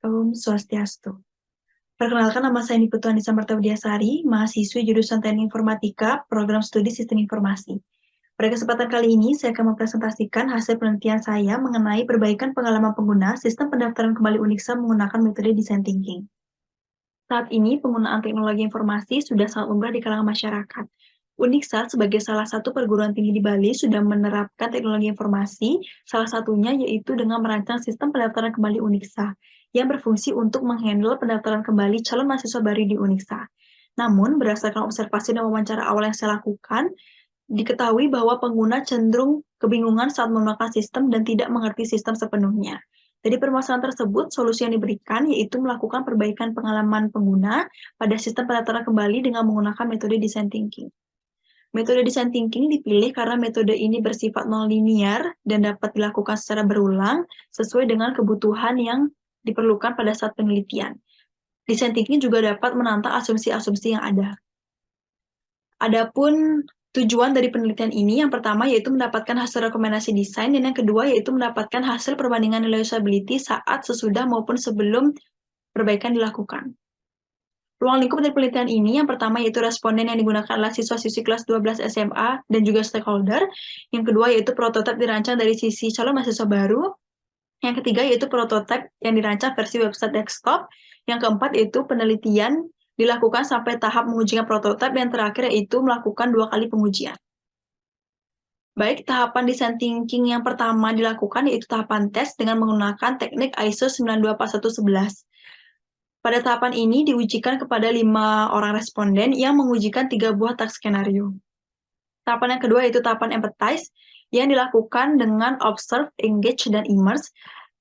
Om Swastiastu. Perkenalkan, nama saya Niputuan Disamerta Widyasari, mahasiswi jurusan Teknik Informatika, Program Studi Sistem Informasi. Pada kesempatan kali ini, saya akan mempresentasikan hasil penelitian saya mengenai perbaikan pengalaman pengguna sistem pendaftaran kembali Unixa menggunakan metode Design Thinking. Saat ini, penggunaan teknologi informasi sudah sangat lumrah di kalangan masyarakat. Unixa sebagai salah satu perguruan tinggi di Bali sudah menerapkan teknologi informasi, salah satunya yaitu dengan merancang sistem pendaftaran kembali Unixa, yang berfungsi untuk menghandle pendaftaran kembali calon mahasiswa baru di Unixa. Namun, berdasarkan observasi dan wawancara awal yang saya lakukan, diketahui bahwa pengguna cenderung kebingungan saat menggunakan sistem dan tidak mengerti sistem sepenuhnya. Dari permasalahan tersebut, solusi yang diberikan yaitu melakukan perbaikan pengalaman pengguna pada sistem pendaftaran kembali dengan menggunakan metode Design Thinking. Metode Design Thinking dipilih karena metode ini bersifat non-linier dan dapat dilakukan secara berulang sesuai dengan kebutuhan yang diperlukan pada saat penelitian. Design Thinking juga dapat menantang asumsi-asumsi yang ada. Adapun tujuan dari penelitian ini, yang pertama yaitu mendapatkan hasil rekomendasi desain, dan yang kedua yaitu mendapatkan hasil perbandingan nilai usability saat, sesudah, maupun sebelum perbaikan dilakukan. Ruang lingkup dari penelitian ini, yang pertama yaitu responden yang digunakan adalah siswa-siswi kelas 12 SMA dan juga stakeholder. Yang kedua yaitu prototipe dirancang dari sisi calon mahasiswa baru. Yang ketiga yaitu prototipe yang dirancang versi website desktop. Yang keempat yaitu penelitian dilakukan sampai tahap mengujikan prototipe, dan terakhir yaitu melakukan 2 kali pengujian. Baik, tahapan design thinking yang pertama dilakukan yaitu tahapan tes dengan menggunakan teknik ISO 924111. Pada tahapan ini diujikan kepada 5 orang responden yang mengujikan 3 buah task skenario. Tahapan yang kedua yaitu tahapan empathize yang dilakukan dengan observe, engage, dan immerse,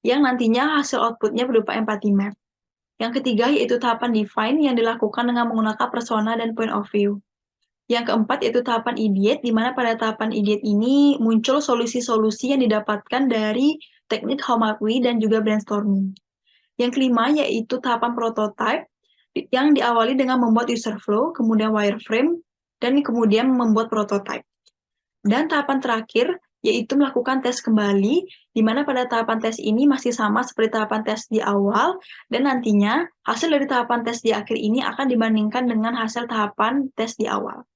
yang nantinya hasil outputnya berupa empathy map. Yang ketiga yaitu tahapan define yang dilakukan dengan menggunakan persona dan point of view. Yang keempat yaitu tahapan ideate, di mana pada tahapan ideate ini muncul solusi-solusi yang didapatkan dari teknik how might we dan juga brainstorming. Yang kelima yaitu tahapan prototype yang diawali dengan membuat user flow, kemudian wireframe, dan kemudian membuat prototype. Dan tahapan terakhir yaitu melakukan tes kembali, di mana pada tahapan tes ini masih sama seperti tahapan tes di awal, dan nantinya hasil dari tahapan tes di akhir ini akan dibandingkan dengan hasil tahapan tes di awal.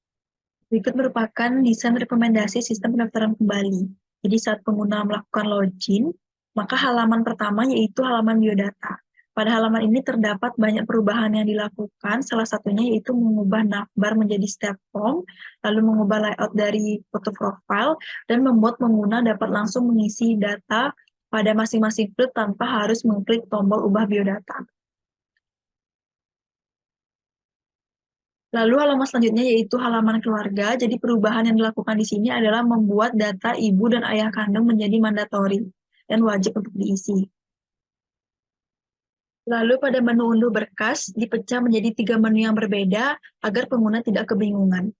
Berikut merupakan desain rekomendasi sistem pendaftaran kembali. Jadi saat pengguna melakukan login, maka halaman pertama yaitu halaman biodata. Pada halaman ini terdapat banyak perubahan yang dilakukan, salah satunya yaitu mengubah navbar menjadi step form, lalu mengubah layout dari foto profile, dan membuat pengguna dapat langsung mengisi data pada masing-masing field tanpa harus mengklik tombol ubah biodata. Lalu halaman selanjutnya yaitu halaman keluarga. Jadi perubahan yang dilakukan di sini adalah membuat data ibu dan ayah kandung menjadi mandatori dan wajib untuk diisi. Lalu pada menu unduh berkas dipecah menjadi 3 menu yang berbeda agar pengguna tidak kebingungan.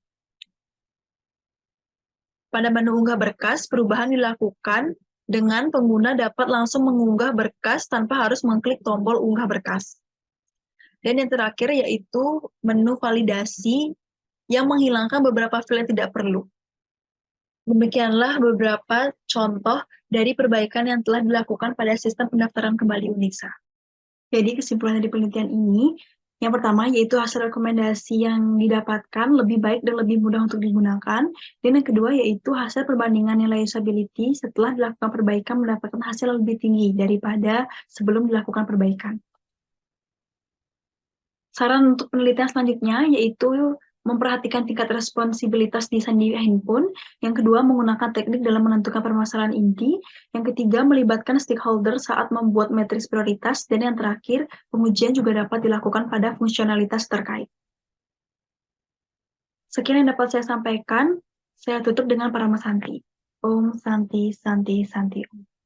Pada menu unggah berkas, perubahan dilakukan dengan pengguna dapat langsung mengunggah berkas tanpa harus mengklik tombol unggah berkas. Dan yang terakhir yaitu menu validasi yang menghilangkan beberapa file yang tidak perlu. Demikianlah beberapa contoh dari perbaikan yang telah dilakukan pada sistem pendaftaran kembali Unixa. Jadi kesimpulan dari penelitian ini, yang pertama yaitu hasil rekomendasi yang didapatkan lebih baik dan lebih mudah untuk digunakan, dan yang kedua yaitu hasil perbandingan nilai usability setelah dilakukan perbaikan mendapatkan hasil lebih tinggi daripada sebelum dilakukan perbaikan. Saran untuk penelitian selanjutnya yaitu memperhatikan tingkat responsibilitas desain di handphone. Yang kedua, menggunakan teknik dalam menentukan permasalahan inti. Yang ketiga, melibatkan stakeholder saat membuat matriks prioritas. Dan yang terakhir, pengujian juga dapat dilakukan pada fungsionalitas terkait. Sekian yang dapat saya sampaikan. Saya tutup dengan para Santi. Om Santi Santi Santi Om.